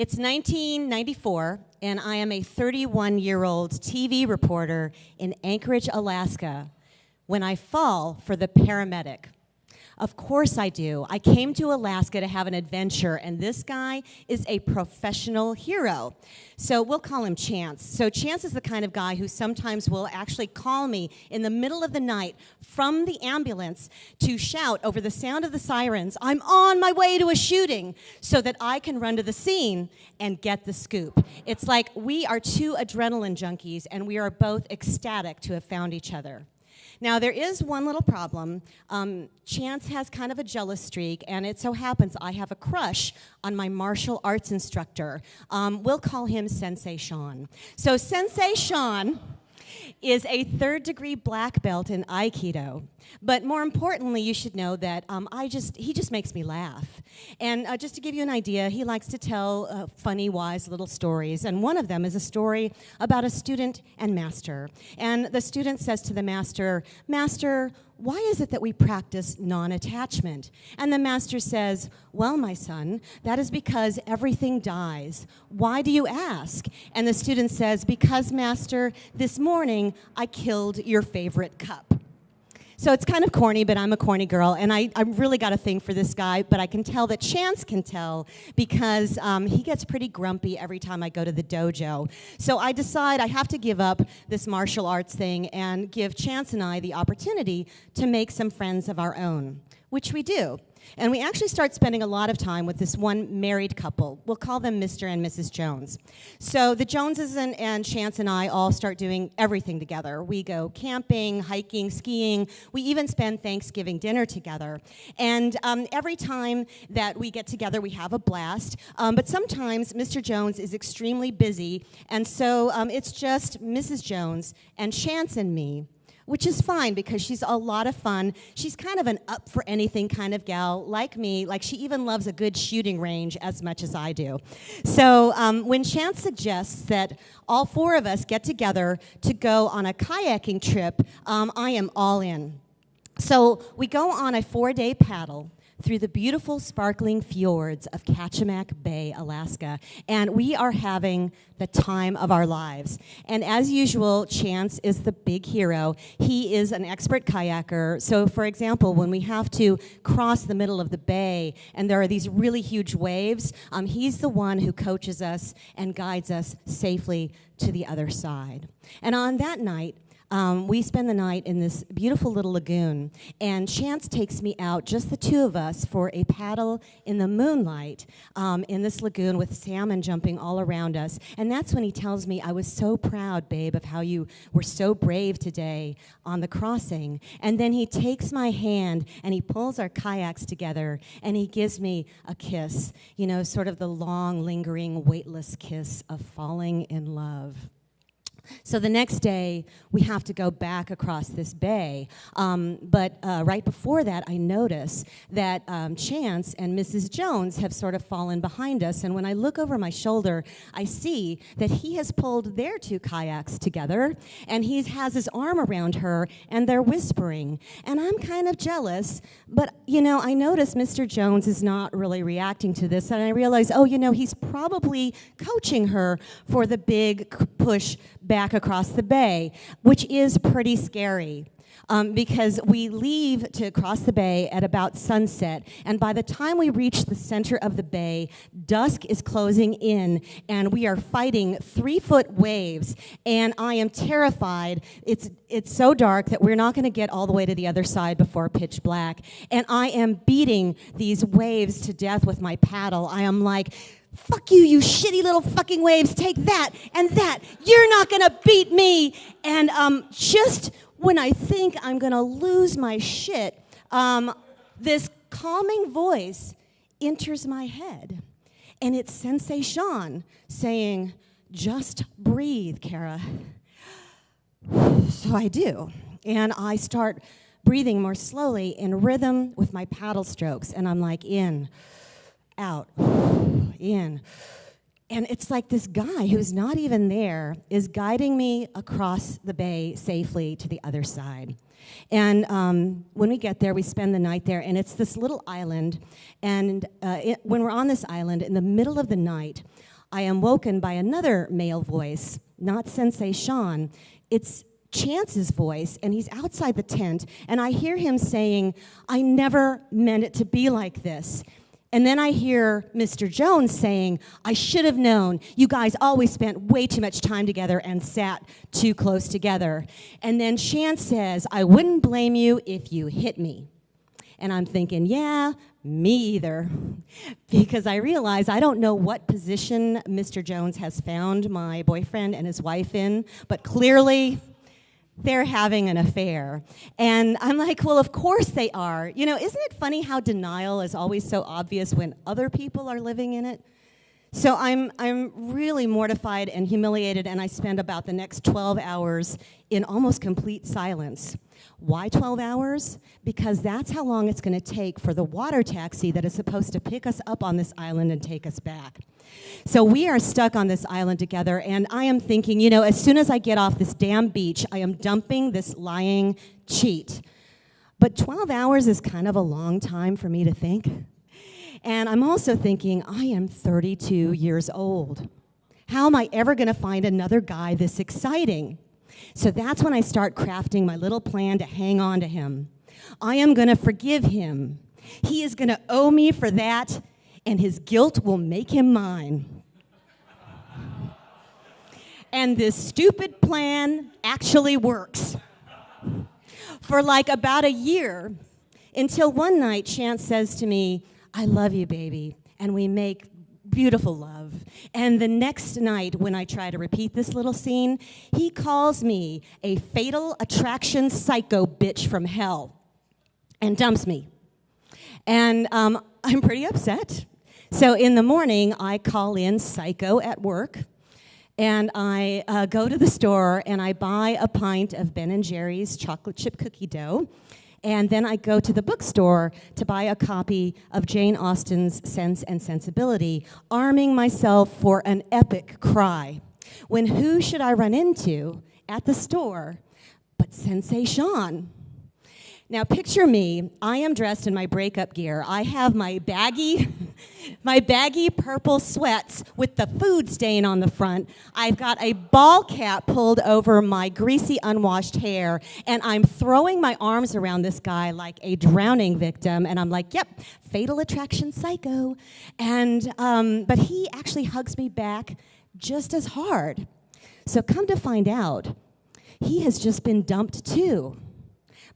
It's 1994, and I am a 31-year-old TV reporter in Anchorage, Alaska, when I fall for the paramedic. Of course I do. I came to Alaska to have an adventure, and this guy is a professional hero. So we'll call him Chance. So Chance is the kind of guy who sometimes will actually call me in the middle of the night from the ambulance to shout over the sound of the sirens, "I'm on my way to a shooting," so that I can run to the scene and get the scoop. It's like we are two adrenaline junkies, and we are both ecstatic to have found each other. Now, there is one little problem. Chance has kind of a jealous streak, and it so happens I have a crush on my martial arts instructor. We'll call him Sensei Sean. So Sensei Sean is a third-degree black belt in Aikido. But more importantly, you should know that he just makes me laugh. And just to give you an idea, he likes to tell funny, wise little stories. And one of them is a story about a student and master. And the student says to the master, "Master, why is it that we practice non-attachment?" And the master says, "Well, my son, that is because everything dies. Why do you ask?" And the student says, "Because, master, this morning I killed your favorite cup." So it's kind of corny, but I'm a corny girl, and I really got a thing for this guy, but I can tell that Chance can tell because he gets pretty grumpy every time I go to the dojo. So I decide I have to give up this martial arts thing and give Chance and I the opportunity to make some friends of our own, which we do. And we actually start spending a lot of time with this one married couple. We'll call them Mr. and Mrs. Jones. So the Joneses and Chance and I all start doing everything together. We go camping, hiking, skiing. We even spend Thanksgiving dinner together. And every time that we get together, we have a blast. But sometimes Mr. Jones is extremely busy, and so it's just Mrs. Jones and Chance and me, which is fine because she's a lot of fun. She's kind of an up-for-anything kind of gal, like me. Like, she even loves a good shooting range as much as I do. So when Chance suggests that all four of us get together to go on a kayaking trip, I am all in. So we go on a 4-day paddle through the beautiful sparkling fjords of Kachemak Bay, Alaska, and we are having the time of our lives. And as usual, Chance is the big hero. He is an expert kayaker. So for example, when we have to cross the middle of the bay and there are these really huge waves, he's the one who coaches us and guides us safely to the other side. And on that night, we spend the night in this beautiful little lagoon, and Chance takes me out, just the two of us, for a paddle in the moonlight in this lagoon with salmon jumping all around us. And that's when he tells me, "I was so proud, babe, of how you were so brave today on the crossing." And then he takes my hand and he pulls our kayaks together and he gives me a kiss, you know, sort of the long, lingering, weightless kiss of falling in love. So the next day, we have to go back across this bay. But right before that, I notice that Chance and Mrs. Jones have sort of fallen behind us. And when I look over my shoulder, I see that he has pulled their two kayaks together, and he has his arm around her, and they're whispering. And I'm kind of jealous, but, you know, I notice Mr. Jones is not really reacting to this, and I realize, oh, you know, he's probably coaching her for the big push back across the bay, which is pretty scary. Because we leave to cross the bay at about sunset, and by the time we reach the center of the bay, dusk is closing in, and we are fighting 3-foot waves, and I am terrified. It's so dark that we're not going to get all the way to the other side before pitch black, and I am beating these waves to death with my paddle. I am like, "Fuck you, you shitty little fucking waves, take that and that. You're not gonna beat me." And just when I think I'm gonna lose my shit, this calming voice enters my head. And it's Sensei Sean saying, "Just breathe, Cara." So I do. And I start breathing more slowly in rhythm with my paddle strokes. And I'm like, in, out, in, And it's like this guy who's not even there is guiding me across the bay safely to the other side. And when we get there, we spend the night there, and it's this little island. And when we're on this island, in the middle of the night, I am woken by another male voice, not Sensei Sean. It's Chance's voice, and he's outside the tent, and I hear him saying, "I never meant it to be like this." And then I hear Mr. Jones saying, "I should have known. You guys always spent way too much time together and sat too close together." And then Chance says, "I wouldn't blame you if you hit me." And I'm thinking, yeah, me either. Because I realize I don't know what position Mr. Jones has found my boyfriend and his wife in, but clearly they're having an affair. And I'm like, well, of course they are. You know, isn't it funny how denial is always so obvious when other people are living in it? So I'm really mortified and humiliated, and I spend about the next 12 hours in almost complete silence. Why 12 hours? Because that's how long it's going to take for the water taxi that is supposed to pick us up on this island and take us back. So we are stuck on this island together, and I am thinking, you know, as soon as I get off this damn beach, I am dumping this lying cheat. But 12 hours is kind of a long time for me to think. And I'm also thinking, I am 32 years old. How am I ever going to find another guy this exciting? So that's when I start crafting my little plan to hang on to him. I am going to forgive him. He is going to owe me for that, and his guilt will make him mine. And this stupid plan actually works. For like about a year, until one night Chance says to me, "I love you, baby," and we make beautiful love. And the next night, when I try to repeat this little scene, he calls me a fatal attraction psycho bitch from hell and dumps me. And I'm pretty upset. So in the morning, I call in psycho at work, and I go to the store and I buy a pint of Ben & Jerry's chocolate chip cookie dough. And then I go to the bookstore to buy a copy of Jane Austen's Sense and Sensibility, arming myself for an epic cry. When who should I run into at the store but Sensei Sean? Now picture me, I am dressed in my breakup gear. I have my baggy purple sweats with the food stain on the front. I've got a ball cap pulled over my greasy, unwashed hair, and I'm throwing my arms around this guy like a drowning victim, and I'm like, yep, fatal attraction psycho. And but he actually hugs me back just as hard. So come to find out, he has just been dumped too,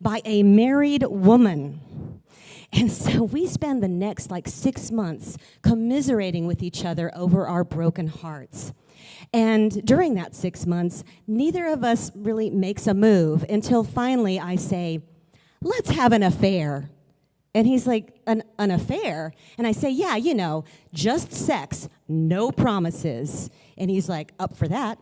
by a married woman. And so we spend the next 6 months commiserating with each other over our broken hearts. And during that 6 months, neither of us really makes a move until finally I say, "Let's have an affair." And he's like, an affair? And I say, yeah, you know, just sex, no promises. And he's like, up for that.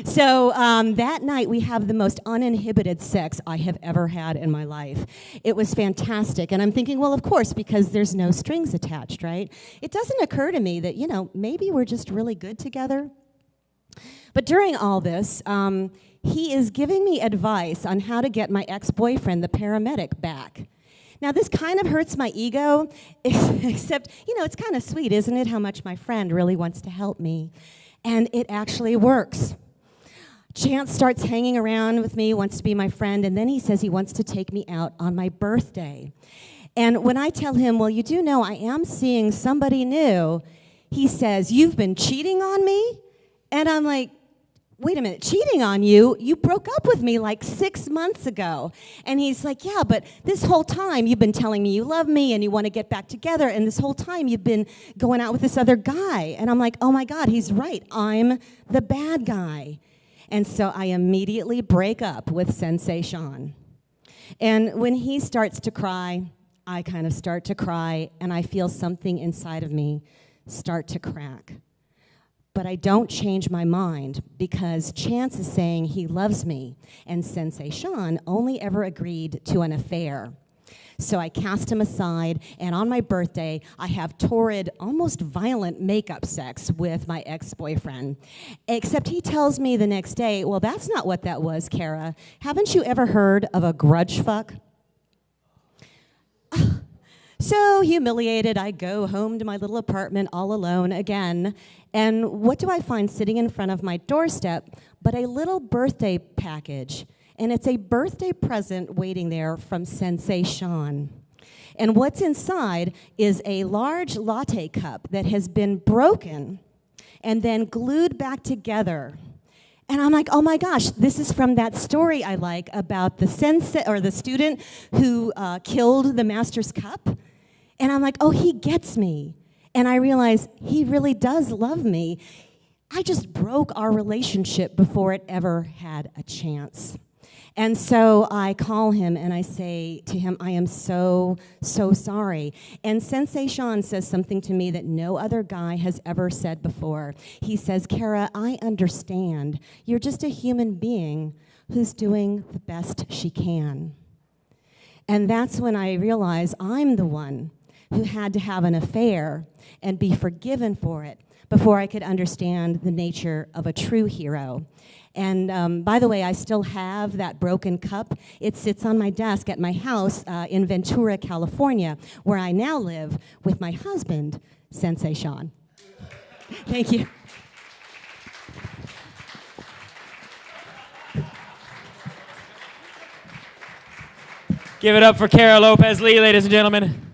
So that night we have the most uninhibited sex I have ever had in my life. It was fantastic. And I'm thinking, well, of course, because there's no strings attached, right? It doesn't occur to me that, you know, maybe we're just really good together. But during all this, he is giving me advice on how to get my ex-boyfriend, the paramedic, back. Now, this kind of hurts my ego, except, you know, it's kind of sweet, isn't it, how much my friend really wants to help me. And it actually works. Chance starts hanging around with me, wants to be my friend, and then he says he wants to take me out on my birthday. And when I tell him, well, you do know I am seeing somebody new, he says, "You've been cheating on me?" And I'm like, wait a minute, cheating on you? You broke up with me 6 months ago. And he's like, yeah, but this whole time you've been telling me you love me and you want to get back together, and this whole time you've been going out with this other guy. And I'm like, oh my God, he's right. I'm the bad guy. And so I immediately break up with Sensei Sean. And when he starts to cry, I kind of start to cry, and I feel something inside of me start to crack. But I don't change my mind because Chance is saying he loves me, and Sensei Sean only ever agreed to an affair. So I cast him aside, and on my birthday, I have torrid, almost violent makeup sex with my ex-boyfriend. Except he tells me the next day, well, that's not what that was, Cara. Haven't you ever heard of a grudge fuck? So humiliated, I go home to my little apartment all alone again. And what do I find sitting in front of my doorstep but a little birthday package? And it's a birthday present waiting there from Sensei Sean. And what's inside is a large latte cup that has been broken and then glued back together. And I'm like, oh my gosh, this is from that story I like about the sensei or the student who killed the master's cup. And I'm like, oh, he gets me. And I realize he really does love me. I just broke our relationship before it ever had a chance. And so I call him and I say to him, I am so, so sorry. And Sensei Sean says something to me that no other guy has ever said before. He says, Cara, I understand. You're just a human being who's doing the best she can. And that's when I realize I'm the one who had to have an affair and be forgiven for it before I could understand the nature of a true hero. And by the way, I still have that broken cup. It sits on my desk at my house in Ventura, California, where I now live with my husband, Sensei Sean. Thank you. Give it up for Cara Lopez Lee, ladies and gentlemen.